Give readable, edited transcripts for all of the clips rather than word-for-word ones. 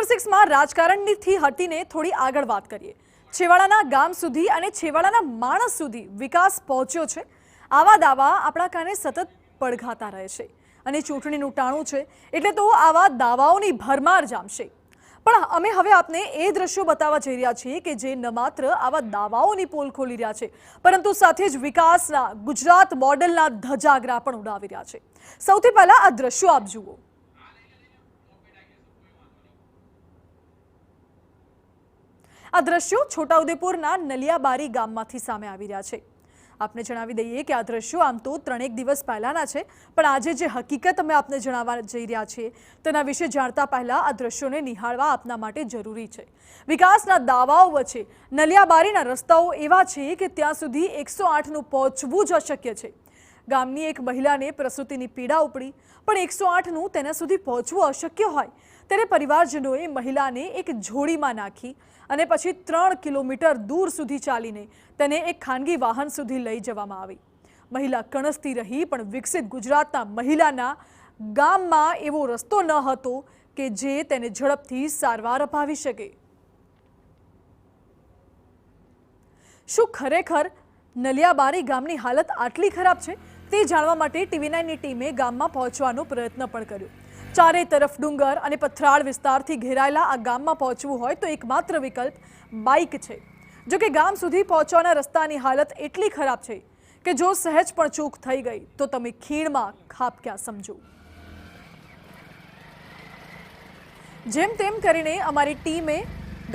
Super 6 માં રાજકારણથી હટીને થોડી આગળ વાત કરીએ। છેવાડાના ગામ સુધી અને છેવાડાના માણસ સુધી વિકાસ પહોંચ્યો છે, આવા દાવા આપણા કાને સતત પડઘાતા રહે છે અને ચૂંટણીનું ટાણું છે એટલે તો આવા દાવાઓની ભરમાર જામશે। પણ અમે હવે આપને એ દ્રશ્યો બતાવવા જઈ રહ્યા છીએ કે જે ન માત્ર આવા દાવાઓની પોલ ખોલી રહ્યા છે પરંતુ સાથે જ વિકાસના ગુજરાત મોડેલના ધજાગરા પણ ઉડાવી રહ્યા છે। સૌથી પહેલા આ દ્રશ્યો આપ જુઓ। આ દ્રશ્યો છોટાઉદેપુરના નલિયાબારી ગામમાંથી સામે આવી રહ્યા છે। આપને જણાવી દઈએ કે આ દ્રશ્યો આમ તો 3 દિવસ પહેલાના છે, પણ આજે જે હકીકત અમે આપને જણાવવા જઈ રહ્યા છીએ તેના વિશે જાણતા પહેલા આ દ્રશ્યોને નિહાળવા આપના માટે જરૂરી છે। વિકાસના દાવાઓ વચ્ચે નલિયાબારીના રસ્તાઓ એવા છે કે ત્યાં સુધી 108નું પહોંચવું જ અશક્ય છે। ગામની એક મહિલાને પ્રસૂતિની પીડા ઉપડી, પણ 108નું તેના સુધી પહોંચવું અશક્ય હોય ત્યારે પરિવારજનોએ મહિલાને એક ઝોળીમાં નાખી અને પછી 3 કિલોમીટર દૂર સુધી ચાલીને તેને એક ખાનગી વાહન સુધી લઈ જવામાં આવી। મહિલા કણસતી રહી, પણ વિકસિત ગુજરાતના મહિલાના ગામમાં એવો રસ્તો ન હતો કે જે તેને ઝડપથી સારવાર અપાવી શકે। શું ખરેખર નલિયાબારી ગામની હાલત આટલી ખરાબ છે તે જાણવા માટે TV9ની ટીમે ગામમાં પહોંચવાનો પ્રયત્ન પણ કર્યો। ચારે તરફ ડુંગર અને પથરાળ વિસ્તારથી ઘેરાયેલા આ ગામમાં પહોંચવું હોય તો એકમાત્ર વિકલ્પ બાઇક છે। જો કે ગામ સુધી પહોંચવાના રસ્તાની હાલત એટલી ખરાબ છે કે જો સહેજ પણ ચૂક થઈ ગઈ તો તમે ખીણમાં ખાબક્યા સમજો। જેમ તેમ કરીને અમારી ટીમે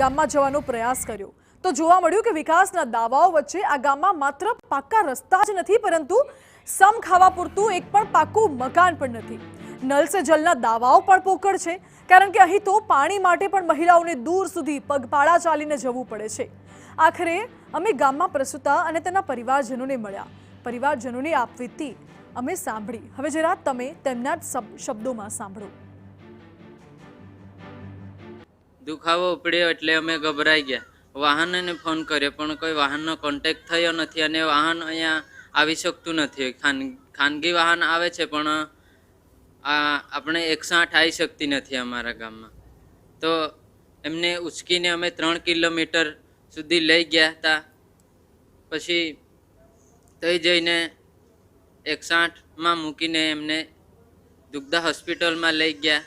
ગામમાં જવાનો પ્રયાસ કર્યો તો જોવા મળ્યું કે વિકાસના દાવાઓ વચ્ચે આ ગામમાં માત્ર પાક્કા રસ્તા જ નથી પરંતુ સમ ખાવા પૂરતું એક પણ પાક્કું મકાન પણ નથી। નલ સે જલના દાવાઓ પણ પોકળ છે, કારણ કે અહીં તો પાણી માટે પણ મહિલાઓને દૂર સુધી પગપાળા ચાલીને જવું પડે છે। આખરે અમે ગામમાં પ્રસૂતા અને તેના પરિવારજનોને મળ્યા। પરિવારજનોની આપવીતી અમે સાંભળી। હવે જરા તમે તેમના જ શબ્દોમાં સાંભળો। દુખાવો ઉપડ્યો એટલે અમે ગભરાઈ ગયા। વાહનને ફોન કર્યો પણ કોઈ વાહનનો કોન્ટેક્ટ થયો નથી અને વાહન અહીંયા આવી શકતું નથી। ખાનગી વાહન આવે છે પણ આપણે 108 આવી શકતી નથી અમારા ગામમાં। તો એમને ઉચકીને અમે 3 કિલોમીટર સુધી લઈ ગયા હતા। પછી તઈ જઈને 108માં મૂકીને એમને દુગ્ધા હોસ્પિટલમાં લઈ ગયા।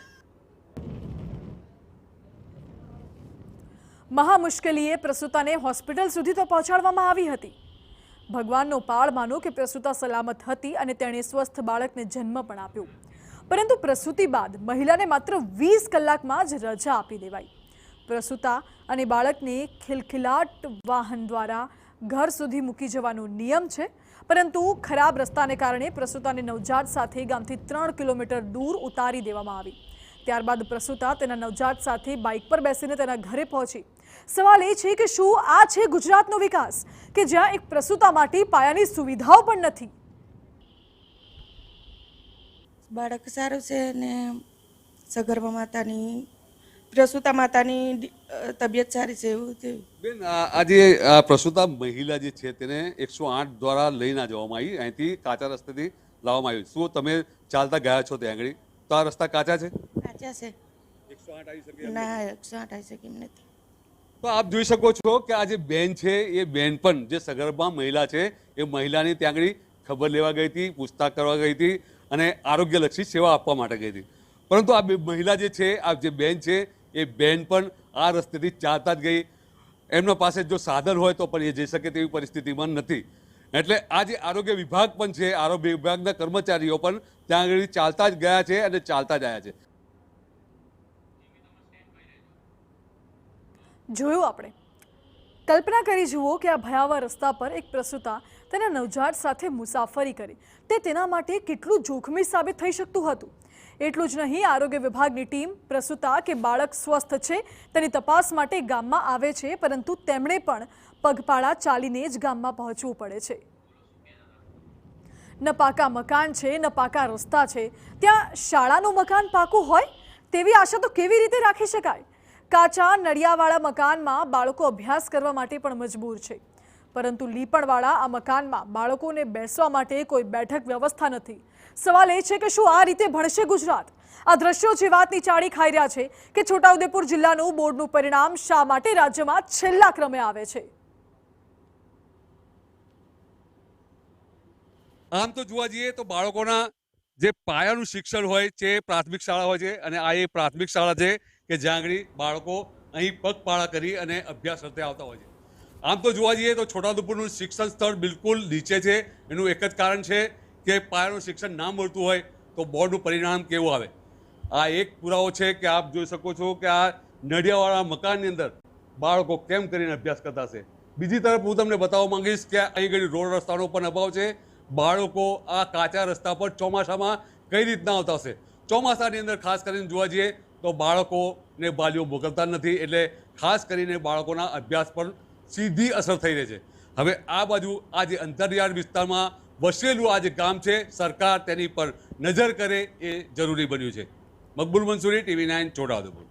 મહા મુશ્કેલીએ પ્રસૂતાને હોસ્પિટલ સુધી તો પહોંચાડવામાં આવી હતી। ભગવાનનો પાળ માનો કે પ્રસૂતા સલામત હતી અને તેણે સ્વસ્થ બાળકને જન્મ પણ આપ્યો, પરંતુ પ્રસૂતિ બાદ મહિલાને માત્ર 20 કલાકમાં જ રજા આપી દેવાઈ। પ્રસૂતા અને બાળકને ખિલખિલાટ વાહન દ્વારા ઘર સુધી મૂકી જવાનો નિયમ છે, પરંતુ ખરાબ રસ્તાને કારણે પ્રસૂતાને નવજાત સાથે ગામથી 3 કિલોમીટર દૂર ઉતારી દેવામાં આવી। ત્યારબાદ પ્રસૂતા તેના નવજાત સાથે બાઇક પર બેસીને તેના ઘરે પહોંચી। સવાલ એ છે કે શું આ છે ગુજરાતનો વિકાસ કે જ્યાં એક પ્રસૂતા માટે પાયાની સુવિધાઓ પણ નથી? બાળક સારું છે ને સગર્ભા માતાની પ્રસૂતા માતાની તબિયત સારી છે એવું થયું। બેન, આજે પ્રસૂતા મહિલા જે છે તેને 108 દ્વારા લઈ ના જવામાં આવી, અહીંથી કાચા રસ્તેથી લાવવામાં આવી। શું તમે ચાલતા ગયા છો ત્યાં આગળ? તો આ રસ્તા કાચા છે? કાચા છે। 108 આવી શકે ના 108 આવી શકે એમ નથી। તો આપ જોઈ શકો છો કે આ જે બેન છે એ બેન પણ જે સગર્ભા મહિલા છે એ મહિલાની ત્યાં આગળ ખબર લેવા ગઈ હતી, પૂછતાછ કરવા ગઈ હતી અને આરોગ્યલક્ષી સેવા આપવા માટે ગઈ હતી। પરંતુ આ મહિલા જે છે, આ જે બેન છે એ બેન પણ આ રસ્તેથી ચાલતા જ ગઈ। એમના પાસે જો સાધન હોય તો પણ એ જઈ શકે તેવી પરિસ્થિતિમાં નથી। એટલે આ જે આરોગ્ય વિભાગ પણ છે, આરોગ્ય વિભાગના કર્મચારીઓ પણ ત્યાં આગળ ચાલતા જ ગયા છે અને ચાલતા જ આવ્યા છે। જોયું આપણે। કલ્પના કરી જુઓ કે આ ભયાવહ રસ્તા પર એક પ્રસૂતા તેના નવજાત સાથે મુસાફરી કરે તે તેના માટે કેટલું જોખમી સાબિત થઈ શકતું હતું। એટલું જ નહીં, આરોગ્ય વિભાગની ટીમ પ્રસૂતા કે બાળક સ્વસ્થ છે તેની તપાસ માટે ગામમાં આવે છે, પરંતુ તેમણે પણ પગપાળા ચાલીને જ ગામમાં પહોંચવું પડે છે। ન પાકા મકાન છે, ન પાકા રસ્તા છે, ત્યાં શાળાનું મકાન પાકું હોય તેવી આશા તો કેવી રીતે રાખી શકાય? કાચા નળિયાવાળા મકાનમાં બાળકો અભ્યાસ કરવા માટે પણ મજબૂર છે, પરંતુ લીપણવાળા આ મકાનમાં બાળકોને બેસવા માટે કોઈ બેઠક વ્યવસ્થા નથી। સવાલ એ છે કે શું આ રીતે ભણશે ગુજરાત? આ દ્રશ્યો જે વાતની ચાળી ખાઈ રહ્યા છે કે છોટાઉદેપુર જિલ્લાનું બોર્ડનું પરિણામ શા માટે રાજ્યમાં છેલ્લા ક્રમે આવે છે. આમ તો જોવા જઈએ તો બાળકોના જે પાયાનું શિક્ષણ હોય છે પ્રાથમિક શાળા હોય છે અને આ એ પ્રાથમિક શાળા છે કે જ્યાં આગળ બાળકો અહીં પગપાળા કરી અને અભ્યાસ અર્થે આવતા હોય છે. આમ તો જોવા જઈએ તો છોટાઉદેપુરનું શિક્ષણ સ્તર બિલકુલ નીચે છે. એનું એક જ કારણ છે કે પાયાનું શિક્ષણ ના મળતું હોય તો બોર્ડનું પરિણામ કેવું આવે. આ એક પુરાવો છે કે આપ જોઈ શકો છો કે આ નડિયાવાળા મકાનની અંદર બાળકો કેમ કરીને અભ્યાસ કરતા છે. બીજી તરફ હું તમને બતાવવા માંગીશ કે અહીં ઘડી રોડ રસ્તાનો પણ અભાવ છે. બાળકો આ કાચા રસ્તા પર ચોમાસામાં કઈ રીતના આવતા હશે. ચોમાસાની અંદર ખાસ કરીને જોવા જઈએ તો બાળકોને વાલીઓ મોકલતા નથી, એટલે ખાસ કરીને બાળકોના અભ્યાસ પર સીધી અસર થઈ રહી છે. હવે આ બાજુ આ જે અંતરિયાળ વિસ્તારમાં વસેલું આ જે ગામ છે, સરકાર તેની પર નજર કરે એ જરૂરી બન્યું છે. મકબૂલ મંસૂરી, TV9 છોટાઉદેપુર.